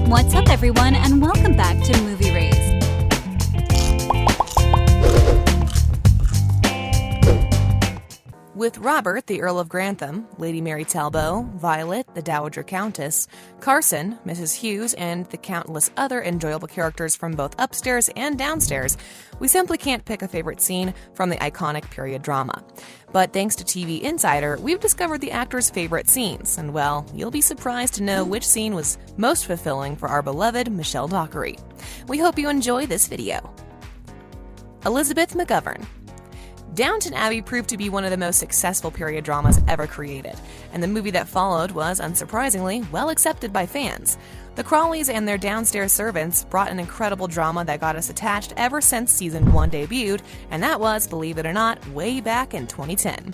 What's up, everyone, and welcome back to Movie Raised. With Robert, the Earl of Grantham, Lady Mary Talbot, Violet, the Dowager Countess, Carson, Mrs. Hughes, and the countless other enjoyable characters from both upstairs and downstairs, we simply can't pick a favorite scene from the iconic period drama. But thanks to TV Insider, we've discovered the actors' favorite scenes, and well, you'll be surprised to know which scene was most fulfilling for our beloved Michelle Dockery. We hope you enjoy this video. Elizabeth McGovern. Downton Abbey proved to be one of the most successful period dramas ever created, and the movie that followed was, unsurprisingly, well accepted by fans. The Crawleys and their downstairs servants brought an incredible drama that got us attached ever since Season 1 debuted, and that was, believe it or not, way back in 2010.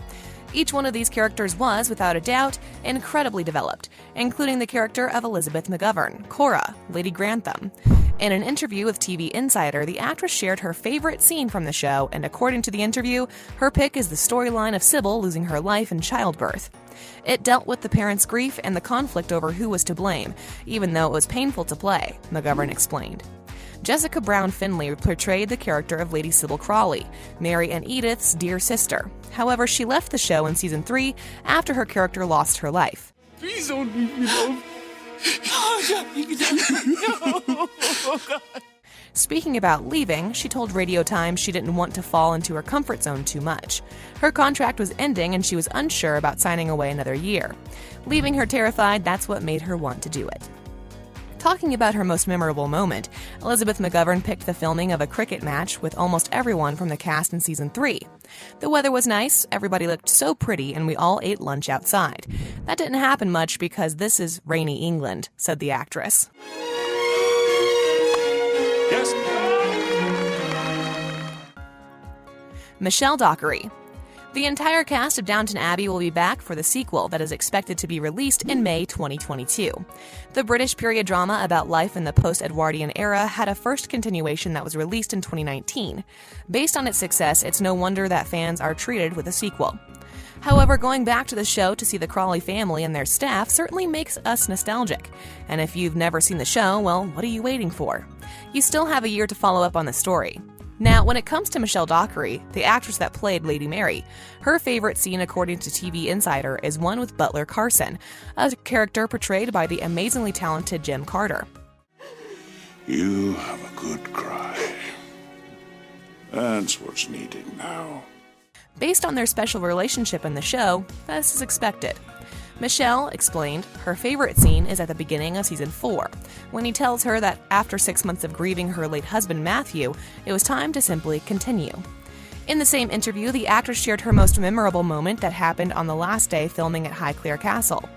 Each one of these characters was, without a doubt, incredibly developed, including the character of Elizabeth McGovern, Cora, Lady Grantham. In an interview with TV Insider, the actress shared her favorite scene from the show, and according to the interview, her pick is the storyline of Sybil losing her life in childbirth. It dealt with the parents' grief and the conflict over who was to blame, even though it was painful to play, McGovern explained. Jessica Brown Findlay portrayed the character of Lady Sybil Crawley, Mary and Edith's dear sister. However, she left the show in Season 3 after her character lost her life. Please don't leave me, love. Speaking about leaving, she told Radio Times she didn't want to fall into her comfort zone too much. Her contract was ending and she was unsure about signing away another year. Leaving her terrified, that's what made her want to do it. Talking about her most memorable moment, Elizabeth McGovern picked the filming of a cricket match with almost everyone from the cast in Season 3. The weather was nice, everybody looked so pretty, and we all ate lunch outside. That didn't happen much because this is rainy England, said the actress. Yes. Michelle Dockery. The entire cast of Downton Abbey will be back for the sequel that is expected to be released in May 2022. The British period drama about life in the post-Edwardian era had a first continuation that was released in 2019. Based on its success, it's no wonder that fans are treated with a sequel. However, going back to the show to see the Crawley family and their staff certainly makes us nostalgic. And if you've never seen the show, well, what are you waiting for? You still have a year to follow up on the story. Now, when it comes to Michelle Dockery, the actress that played Lady Mary, her favorite scene, according to TV Insider, is one with Butler Carson, a character portrayed by the amazingly talented Jim Carter. You have a good cry. That's what's needed now. Based on their special relationship in the show, this is expected. Michelle explained her favorite scene is at the beginning of Season 4, when he tells her that after 6 months of grieving her late husband Matthew, it was time to simply continue. In the same interview, the actress shared her most memorable moment that happened on the last day filming at Highclere Castle.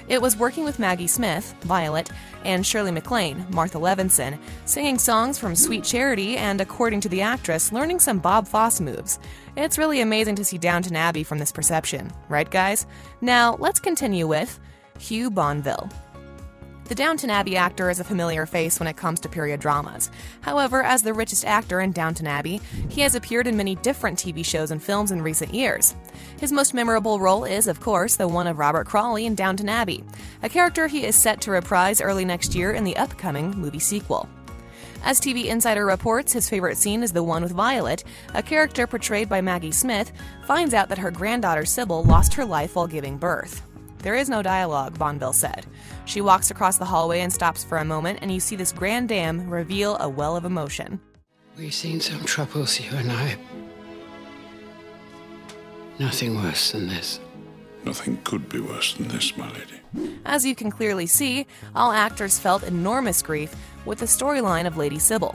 It was working with Maggie Smith, Violet, and Shirley MacLaine, Martha Levinson, singing songs from Sweet Charity and, according to the actress, learning some Bob Fosse moves. It's really amazing to see Downton Abbey from this perception, right guys? Now, let's continue with Hugh Bonneville. The Downton Abbey actor is a familiar face when it comes to period dramas. However, as the richest actor in Downton Abbey, he has appeared in many different TV shows and films in recent years. His most memorable role is, of course, the one of Robert Crawley in Downton Abbey, a character he is set to reprise early next year in the upcoming movie sequel. As TV Insider reports, his favorite scene is the one with Violet, a character portrayed by Maggie Smith, finds out that her granddaughter Sybil lost her life while giving birth. There is no dialogue, Bonneville said. She walks across the hallway and stops for a moment, and you see this grand dame reveal a well of emotion. We've seen some troubles, you and I. Nothing worse than this. Nothing could be worse than this, my lady. As you can clearly see, all actors felt enormous grief with the storyline of Lady Sybil.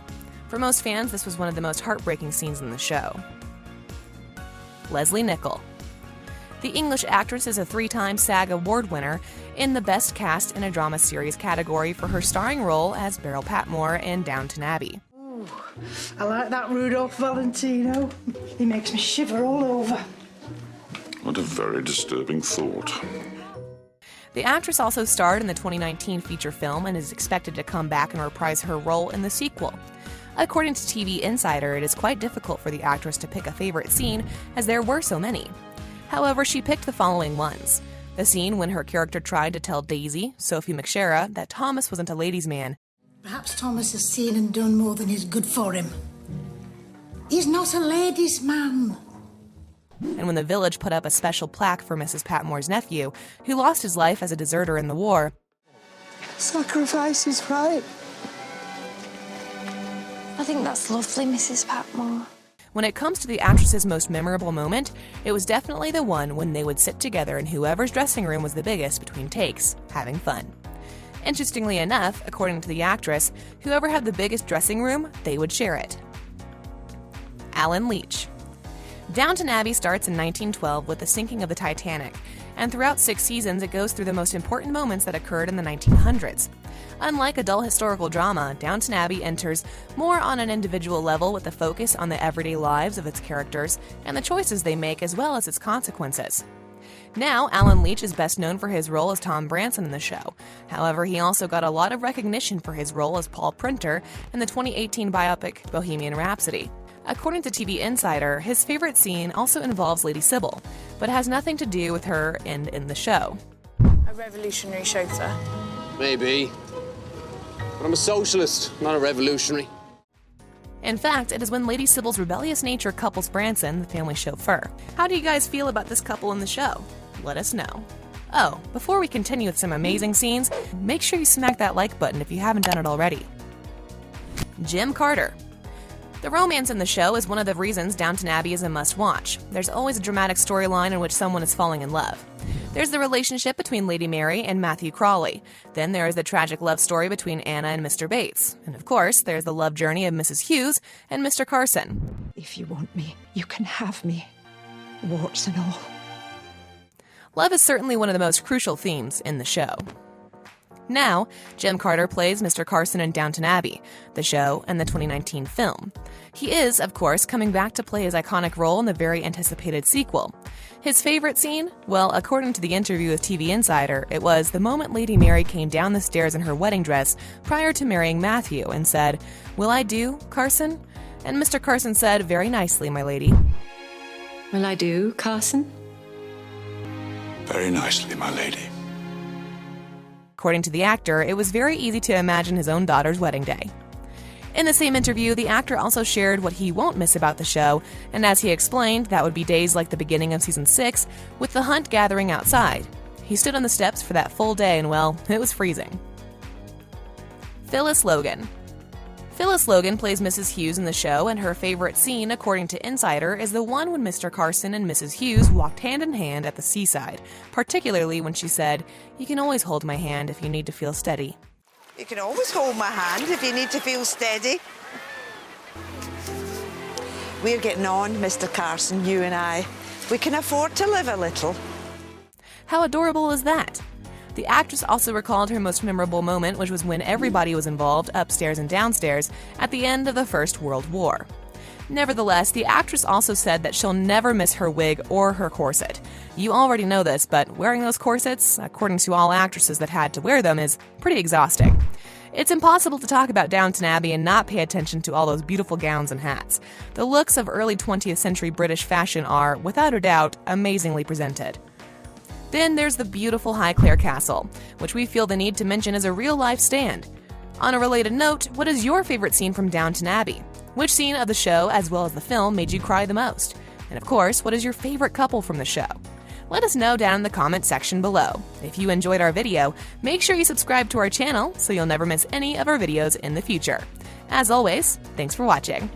For most fans, this was one of the most heartbreaking scenes in the show. Lesley Nicol. The English actress is a 3-time SAG Award winner in the Best Cast in a Drama Series category for her starring role as Beryl Patmore in Downton Abbey. Ooh, I like that Rudolph Valentino. He makes me shiver all over. What a very disturbing thought. The actress also starred in the 2019 feature film and is expected to come back and reprise her role in the sequel. According to TV Insider, it is quite difficult for the actress to pick a favorite scene, as there were so many. However, she picked the following ones. The scene when her character tried to tell Daisy, Sophie McShera, that Thomas wasn't a ladies' man, Perhaps Thomas has seen and done more than is good for him. He's not a ladies' man. And when the village put up a special plaque for Mrs. Patmore's nephew, who lost his life as a deserter in the war, sacrifice is right. I think that's lovely, Mrs. Patmore. when it comes to the actress's most memorable moment, it was definitely the one when they would sit together in whoever's dressing room was the biggest between takes, having fun. Interestingly enough, according to the actress, whoever had the biggest dressing room, they would share it. Alan Leech. Downton Abbey starts in 1912 with the sinking of the Titanic, and throughout 6 seasons it goes through the most important moments that occurred in the 1900s. Unlike a dull historical drama, Downton Abbey enters more on an individual level with a focus on the everyday lives of its characters and the choices they make as well as its consequences. Now, Alan Leech is best known for his role as Tom Branson in the show. However, he also got a lot of recognition for his role as Paul Printer in the 2018 biopic Bohemian Rhapsody. According to TV Insider, his favorite scene also involves Lady Sybil, but has nothing to do with her and in the show. A revolutionary chauffeur. Maybe. But I'm a socialist, not a revolutionary. In fact, it is when Lady Sybil's rebellious nature couples Branson, the family chauffeur. How do you guys feel about this couple in the show? Let us know. Oh, before we continue with some amazing scenes, make sure you smack that like button if you haven't done it already. Jim Carter. The romance in the show is one of the reasons Downton Abbey is a must-watch. There's always a dramatic storyline in which someone is falling in love. There's the relationship between Lady Mary and Matthew Crawley. Then there is the tragic love story between Anna and Mr. Bates. And of course, there's the love journey of Mrs. Hughes and Mr. Carson. If you want me, you can have me, warts and all. Love is certainly one of the most crucial themes in the show. Now, Jim Carter plays Mr. Carson in Downton Abbey, the show, and the 2019 film. He is, of course, coming back to play his iconic role in the very anticipated sequel. His favorite scene? Well, according to the interview with TV Insider, it was the moment Lady Mary came down the stairs in her wedding dress prior to marrying Matthew and said, "Will I do, Carson?" And Mr. Carson said, "Very nicely, my lady." Will I do, Carson? Very nicely, my lady. According to the actor, it was very easy to imagine his own daughter's wedding day. In the same interview, the actor also shared what he won't miss about the show, and as he explained, that would be days like the beginning of Season 6, with the hunt gathering outside. He stood on the steps for that full day and, well, it was freezing. Phyllis Logan. Phyllis Logan plays Mrs. Hughes in the show, and her favorite scene, according to Insider, is the one when Mr. Carson and Mrs. Hughes walked hand in hand at the seaside, particularly when she said, "You can always hold my hand if you need to feel steady." You can always hold my hand if you need to feel steady. We're getting on, Mr. Carson, you and I. We can afford to live a little. How adorable is that? The actress also recalled her most memorable moment, which was when everybody was involved, upstairs and downstairs, at the end of the First World War. Nevertheless, the actress also said that she'll never miss her wig or her corset. You already know this, but wearing those corsets, according to all actresses that had to wear them, is pretty exhausting. It's impossible to talk about Downton Abbey and not pay attention to all those beautiful gowns and hats. The looks of early 20th century British fashion are, without a doubt, amazingly presented. Then there's the beautiful Highclere Castle, which we feel the need to mention as a real-life stand. On a related note, what is your favorite scene from Downton Abbey? Which scene of the show, as well as the film, made you cry the most? And of course, what is your favorite couple from the show? Let us know down in the comment section below. If you enjoyed our video, make sure you subscribe to our channel so you'll never miss any of our videos in the future. As always, thanks for watching.